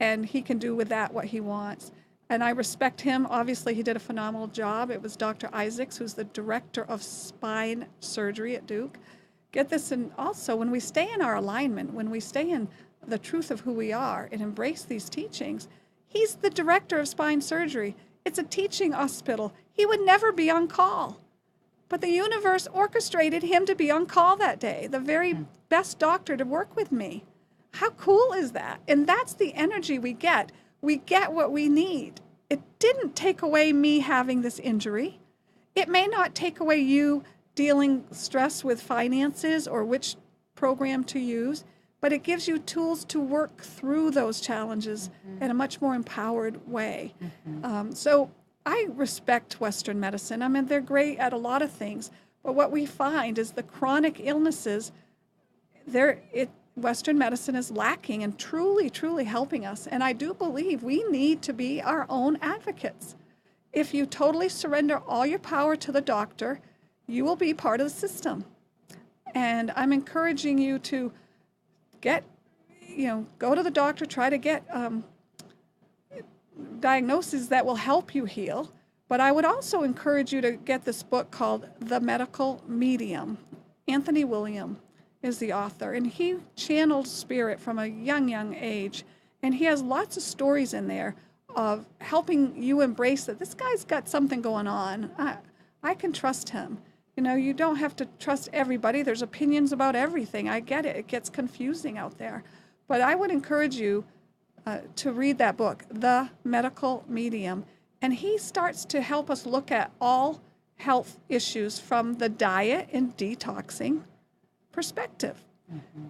S2: and he can do with that what he wants. And I respect him. Obviously, he did a phenomenal job. It was Dr. Isaacs, who's the director of spine surgery at Duke. Get this, and also when we stay in our alignment, when we stay in the truth of who we are and embrace these teachings, he's the director of spine surgery. It's a teaching hospital. He would never be on call. But the universe orchestrated him to be on call that day, the very best doctor to work with me. How cool is that? And that's the energy we get. We get what we need. It didn't take away me having this injury. It may not take away you dealing stress with finances or which program to use, but it gives you tools to work through those challenges in a much more empowered way. So I respect Western medicine. I mean, they're great at a lot of things, but what we find is the chronic illnesses, Western medicine is lacking and truly, truly helping us. And I do believe we need to be our own advocates. If you totally surrender all your power to the doctor, you will be part of the system. And I'm encouraging you to go to the doctor, try to get diagnoses that will help you heal. But I would also encourage you to get this book called The Medical Medium. Anthony William is the author, and he channeled spirit from a young age. And he has lots of stories in there of helping you embrace that this guy's got something going on. I can trust him. You know, you don't have to trust everybody. There's opinions about everything. I get it. It gets confusing out there. But I would encourage you to read that book, The Medical Medium. And he starts to help us look at all health issues from the diet and detoxing perspective.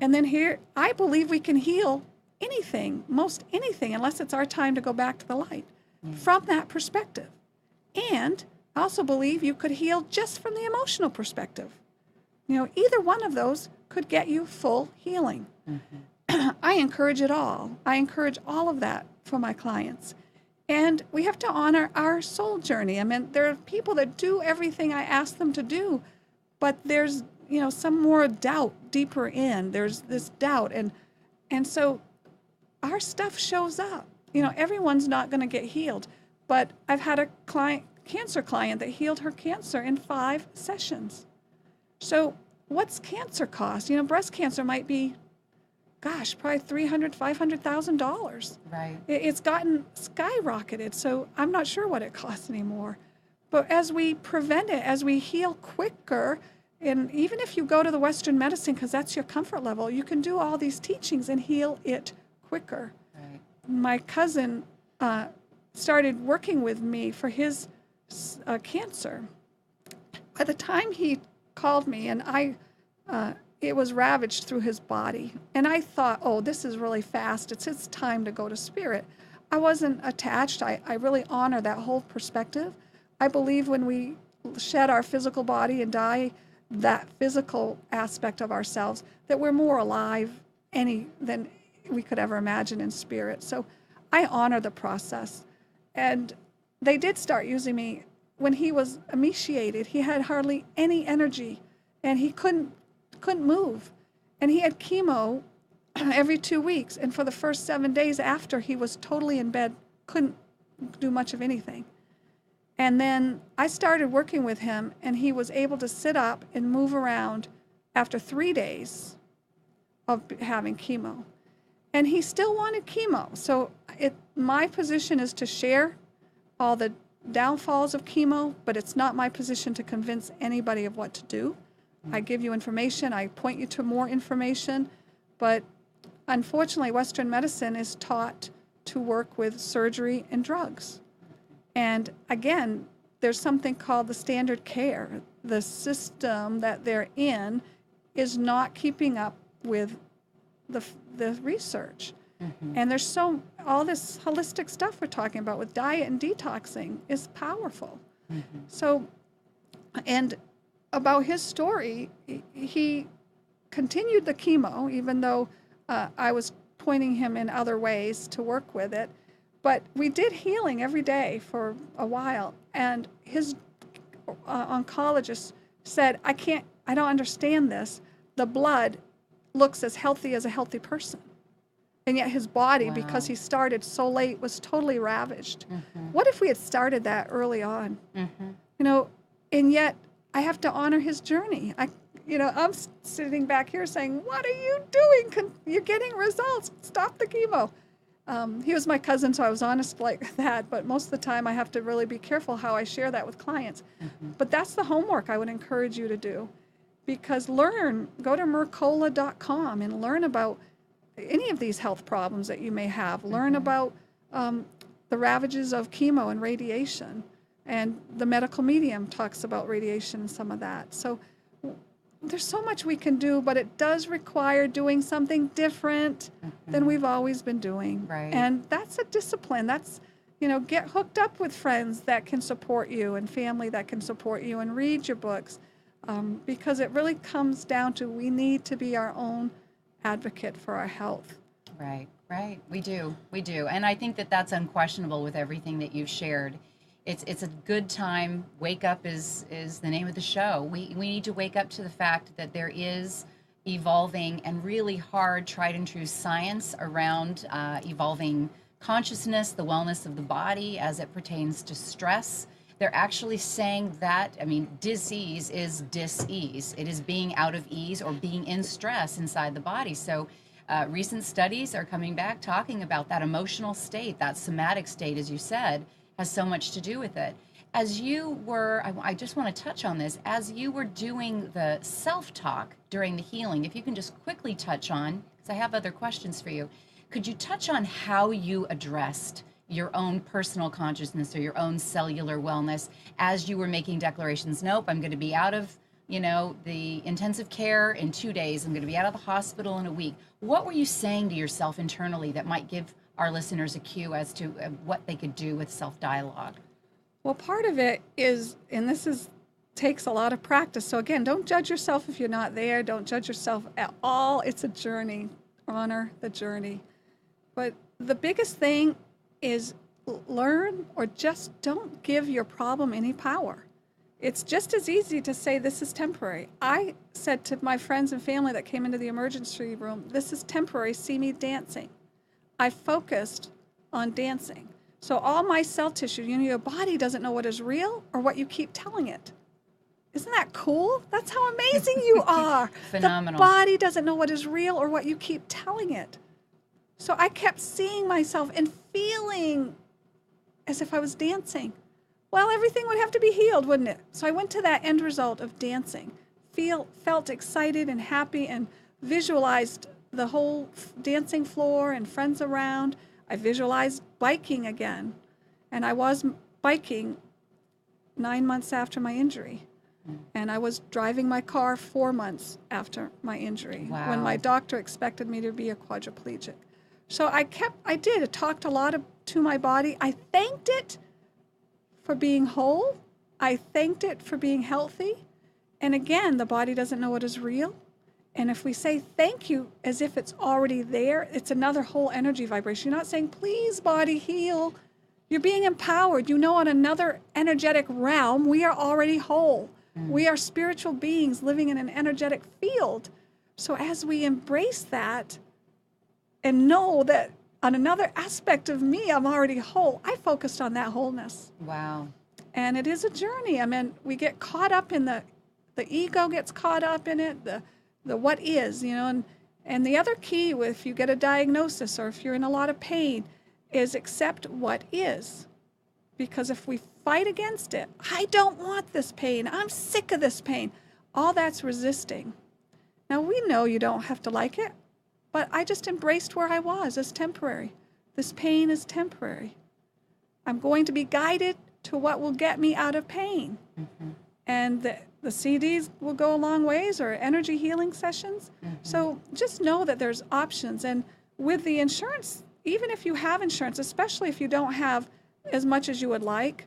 S2: And then here, I believe we can heal anything, most anything, unless it's our time to go back to the light, from that perspective. And I also believe you could heal just from the emotional perspective. You know, either one of those could get you full healing. I encourage it all. I encourage all of that for my clients. And we have to honor our soul journey. I mean, there are people that do everything I ask them to do, but there's, some more doubt deeper in. There's this doubt. And so our stuff shows up. Everyone's not going to get healed. But I've had a cancer client that healed her cancer in 5 sessions. So what's cancer cost? Breast cancer might be, probably $300,000, $500,000.
S1: Right.
S2: It's gotten skyrocketed, so I'm not sure what it costs anymore. But as we prevent it, as we heal quicker, and even if you go to the Western medicine, because that's your comfort level, you can do all these teachings and heal it quicker.
S1: Right.
S2: My cousin started working with me for his cancer. By the time he called me, and it was ravaged through his body. And I thought, this is really fast. It's his time to go to spirit. I wasn't attached. I really honor that whole perspective. I believe when we shed our physical body and die, that physical aspect of ourselves, that we're more alive than we could ever imagine in spirit. So I honor the process. And they did start using me when he was emaciated. He had hardly any energy, and he couldn't move. And he had chemo every 2 weeks. And for the first 7 days after, he was totally in bed, couldn't do much of anything. And then I started working with him, and he was able to sit up and move around after 3 days of having chemo. And he still wanted chemo. So my position is to share all the downfalls of chemo, but it's not my position to convince anybody of what to do. I give you information, I point you to more information, but unfortunately, Western medicine is taught to work with surgery and drugs. And again, there's something called the standard care. The system that they're in is not keeping up with the research. Mm-hmm. And there's all this holistic stuff we're talking about with diet and detoxing is powerful. Mm-hmm. So, and about his story, he continued the chemo, even though I was pointing him in other ways to work with it. But we did healing every day for a while. And his oncologist said, I don't understand this. The blood looks as healthy as a healthy person. And yet his body, wow, because he started so late, was totally ravaged. Mm-hmm. What if we had started that early on? Mm-hmm. And yet I have to honor his journey. I'm sitting back here saying, what are you doing? You're getting results. Stop the chemo. He was my cousin, so I was honest like that. But most of the time, I have to really be careful how I share that with clients. Mm-hmm. But that's the homework I would encourage you to do. Because go to Mercola.com and learn about any of these health problems that you may have. Learn about the ravages of chemo and radiation. And the medical medium talks about radiation and some of that. So there's so much we can do, but it does require doing something different than we've always been doing.
S1: Right.
S2: And that's a discipline. That's, get hooked up with friends that can support you and family that can support you, and read your books. Because it really comes down to we need to be our own advocate for our health.
S1: Right. We do. And I think that that's unquestionable with everything that you've shared. It's a good time. Wake up is the name of the show. We need to wake up to the fact that there is evolving and really hard, tried and true science around evolving consciousness, the wellness of the body as it pertains to stress. They're actually saying that, disease is dis-ease. It is being out of ease or being in stress inside the body. So recent studies are coming back talking about that emotional state, that somatic state, as you said, has so much to do with it. As you were, I just want to touch on this, as you were doing the self-talk during the healing, if you can just quickly touch on, because I have other questions for you, could you touch on how you addressed your own personal consciousness or your own cellular wellness as you were making declarations? Nope, I'm going to be out of, the intensive care in 2 days. I'm going to be out of the hospital in a week. What were you saying to yourself internally that might give our listeners a cue as to what they could do with self-dialogue?
S2: Well, part of it is, and takes a lot of practice. So again, don't judge yourself if you're not there. Don't judge yourself at all. It's a journey. Honor the journey. But the biggest thing is learn, or just don't give your problem any power. It's just as easy to say this is temporary. I said to my friends and family that came into the emergency room, this is temporary, see me dancing. I focused on dancing. So all my cell tissue, your body doesn't know what is real or what you keep telling it. Isn't that cool? That's how amazing you are.
S1: Phenomenal.
S2: The body doesn't know what is real or what you keep telling it. So I kept seeing myself and feeling as if I was dancing. Well, everything would have to be healed, wouldn't it? So I went to that end result of dancing, felt excited and happy, and visualized the whole dancing floor and friends around. I visualized biking again. And I was biking 9 months after my injury. And I was driving my car 4 months after my injury,
S1: wow,
S2: when my doctor expected me to be a quadriplegic. So I talked a lot to my body. I thanked it for being whole. I thanked it for being healthy. And again, the body doesn't know what is real. And if we say thank you as if it's already there, it's another whole energy vibration. You're not saying, please, body, heal. You're being empowered. You know, on another energetic realm, we are already whole. We are spiritual beings living in an energetic field. So as we embrace that and know that on another aspect of me, I'm already whole, I focused on that wholeness.
S1: Wow.
S2: And it is a journey. I mean, we get caught up in the ego gets caught up in it, the what is, you know, and the other key if you get a diagnosis or if you're in a lot of pain is accept what is. Because if we fight against it, I don't want this pain, I'm sick of this pain, all that's resisting. Now we know you don't have to like it, but I just embraced where I was as temporary. This pain is temporary. I'm going to be guided to what will get me out of pain. And the CDs will go a long ways, or energy healing sessions. So just know that there's options. And with the insurance, even if you have insurance, especially if you don't have as much as you would like,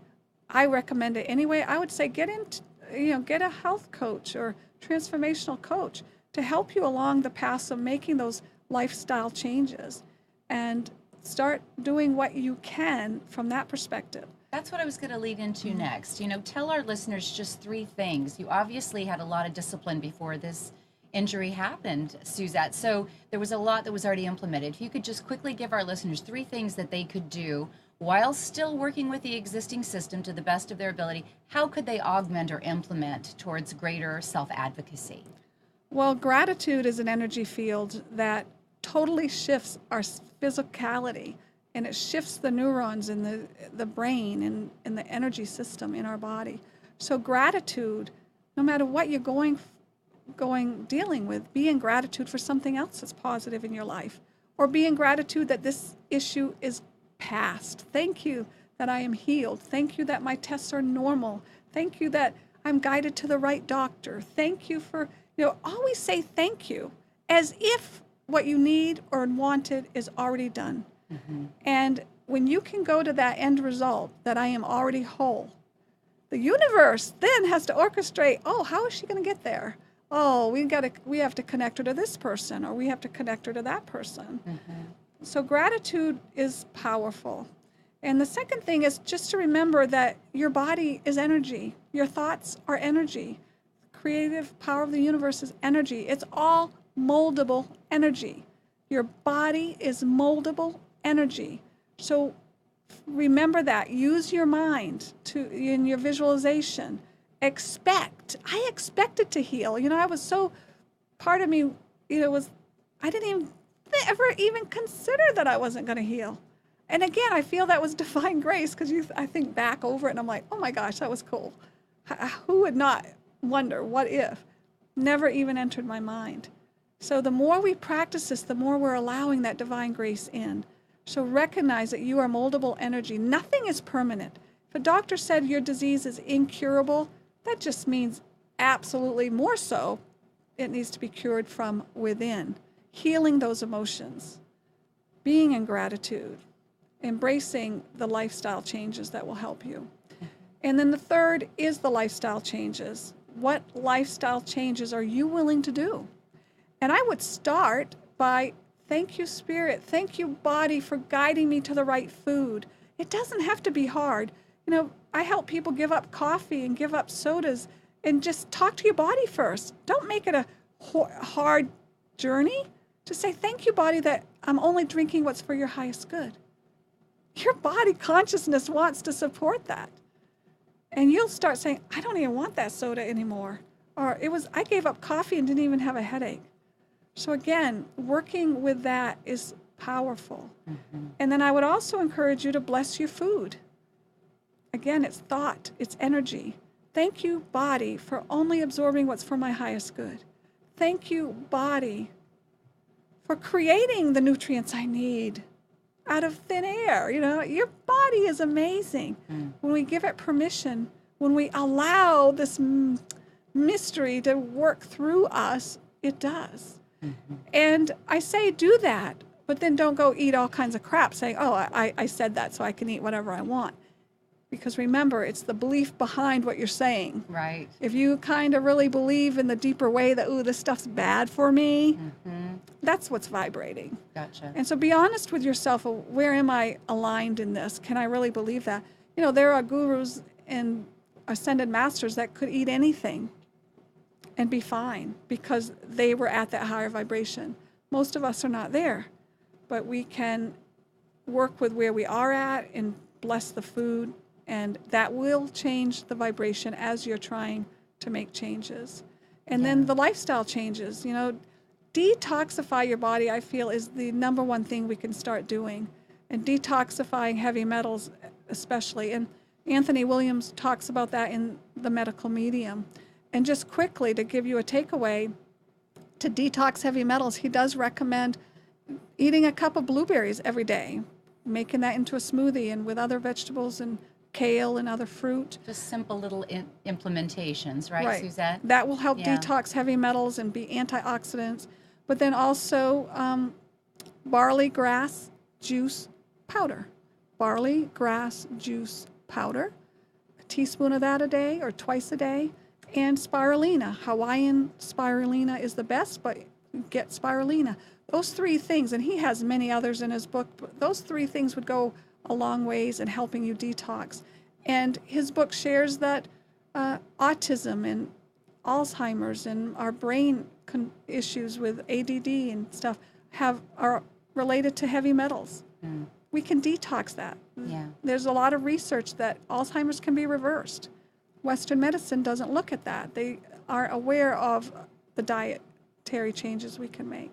S2: I recommend it anyway. I would say get a health coach or transformational coach to help you along the path of making those lifestyle changes and start doing what you can from that perspective.
S1: That's what I was going to lead into next. You know, tell our listeners just 3 things. You obviously had a lot of discipline before this injury happened, Suzette. So there was a lot that was already implemented. If you could just quickly give our listeners 3 things that they could do while still working with the existing system to the best of their ability, how could they augment or implement towards greater self-advocacy?
S2: Well, gratitude is an energy field that totally shifts our physicality. And it shifts the neurons in the brain and in the energy system in our body. So gratitude, no matter what you're dealing with, be in gratitude for something else that's positive in your life. Or be in gratitude that this issue is past. Thank you that I am healed. Thank you that my tests are normal. Thank you that I'm guided to the right doctor. Thank you for, always say thank you as if what you need or wanted is already done. And when you can go to that end result, that I am already whole, the universe then has to orchestrate, how is she going to get there? We have to connect her to this person, or we have to connect her to that person. So gratitude is powerful. And the second thing is just to remember that your body is energy. Your thoughts are energy. The creative power of the universe is energy. It's all moldable energy. Your body is moldable energy. So remember that. Use your mind in your visualization. I expected to heal. I was so, part of me, I didn't ever even consider that I wasn't going to heal. And again, I feel that was divine grace, because I think back over it and I'm like, oh my gosh, that was cool. Who would not wonder, what if? Never even entered my mind. So the more we practice this, the more we're allowing that divine grace in. So recognize that you are moldable energy. Nothing is permanent. If a doctor said your disease is incurable, that just means absolutely more so, it needs to be cured from within. Healing those emotions, being in gratitude, embracing the lifestyle changes that will help you. And then the third is the lifestyle changes. What lifestyle changes are you willing to do? And I would start by, thank you, Spirit. Thank you, body, for guiding me to the right food. It doesn't have to be hard. I help people give up coffee and give up sodas, and just talk to your body first. Don't make it a hard journey. Just say, thank you, body, that I'm only drinking what's for your highest good. Your body consciousness wants to support that. And you'll start saying, I don't even want that soda anymore. Or I gave up coffee and didn't even have a headache. So again, working with that is powerful. And then I would also encourage you to bless your food. Again, it's thought, it's energy. Thank you, body, for only absorbing what's for my highest good. Thank you, body, for creating the nutrients I need out of thin air. Your body is amazing. When we give it permission, when we allow this mystery to work through us, it does. And I say do that, but then don't go eat all kinds of crap saying, I said that so I can eat whatever I want. Because remember, it's the belief behind what you're saying.
S1: Right.
S2: If you kind of really believe in the deeper way that, ooh, this stuff's bad for me, that's what's vibrating.
S1: Gotcha.
S2: And so be honest with yourself. Where am I aligned in this? Can I really believe that? You know, there are gurus and ascended masters that could eat anything and be fine because they were at that higher vibration. Most of us are not there, but we can work with where we are at and bless the food, and that will change the vibration as you're trying to make changes. And then the lifestyle changes. You know, detoxify your body, I feel, is the number one thing we can start doing. And detoxifying heavy metals especially. And Anthony Williams talks about that in The Medical Medium. And just quickly, to give you a takeaway, to detox heavy metals, he does recommend eating a cup of blueberries every day, making that into a smoothie, and with other vegetables and kale and other fruit.
S1: Just simple little implementations, right, Suzette?
S2: That will help detox heavy metals and be antioxidants. But then also barley grass juice powder. Barley grass juice powder, a teaspoon of that a day or twice a day. And spirulina. Hawaiian spirulina is the best, but get spirulina. Those three things, and he has many others in his book, but those three things would go a long ways in helping you detox. And his book shares that autism and Alzheimer's and our brain issues with ADD and stuff are related to heavy metals. We can detox that. There's a lot of research that Alzheimer's can be reversed. Western medicine doesn't look at that. They are aware of the dietary changes we can make.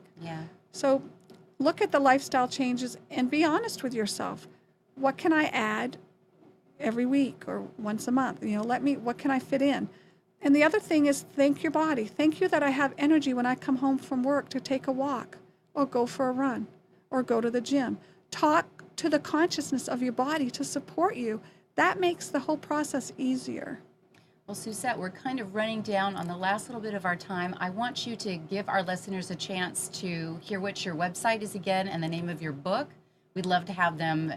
S2: So look at the lifestyle changes and be honest with yourself. What can I add every week or once a month? You know, what can I fit in? And the other thing is thank your body. Thank you that I have energy when I come home from work to take a walk or go for a run or go to the gym. Talk to the consciousness of your body to support you. That makes the whole process easier.
S1: Well, Suzette, we're kind of running down on the last little bit of our time. I want you to give our listeners a chance to hear what your website is again and the name of your book. We'd love to have them,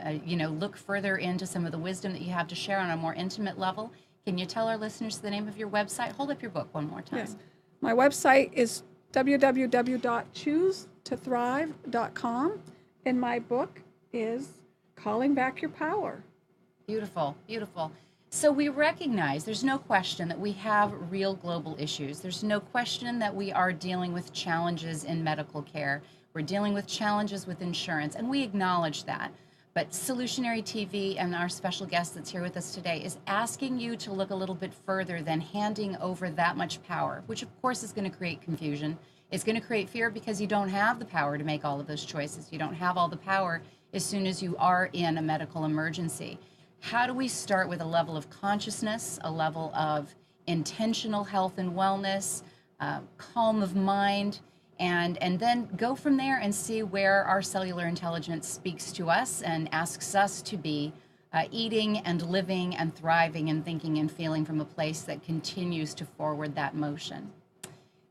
S1: look further into some of the wisdom that you have to share on a more intimate level. Can you tell our listeners the name of your website? Hold up your book one more time.
S2: Yes. My website is www.choosetotthrive.com, and my book is Calling Back Your Power.
S1: Beautiful, beautiful. So we recognize there's no question that we have real global issues. There's no question that we are dealing with challenges in medical care. We're dealing with challenges with insurance, and we acknowledge that. But Solutionary TV and our special guest that's here with us today is asking you to look a little bit further than handing over that much power, which of course is going to create confusion. It's going to create fear because you don't have the power to make all of those choices. You don't have all the power as soon as you are in a medical emergency. How do we start with a level of consciousness, a level of intentional health and wellness, calm of mind, and then go from there and see where our cellular intelligence speaks to us and asks us to be eating and living and thriving and thinking and feeling from a place that continues to forward that motion.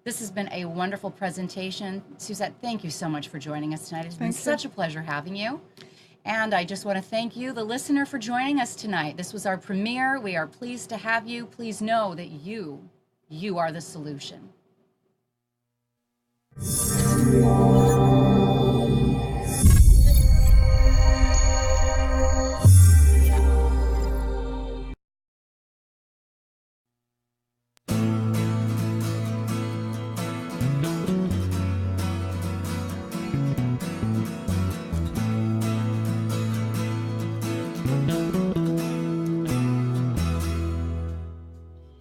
S1: This has been a wonderful presentation. Suzette, thank you so much for joining us tonight. It's been such a pleasure having you. And I just want to thank you, the listener, for joining us tonight. This was our premiere. We are pleased to have you. Please know that you are the solution.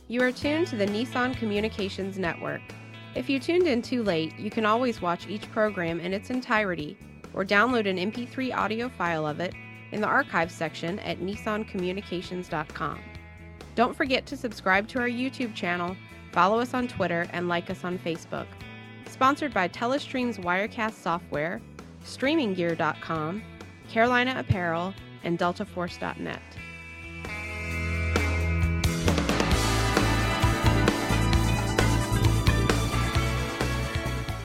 S3: You are tuned to the Nissan Communications Network. If you tuned in too late, you can always watch each program in its entirety or download an MP3 audio file of it in the archives section at nissancommunications.com. Don't forget to subscribe to our YouTube channel, follow us on Twitter, and like us on Facebook. Sponsored by Telestream's Wirecast software, StreamingGear.com, Carolina Apparel, and DeltaForce.net.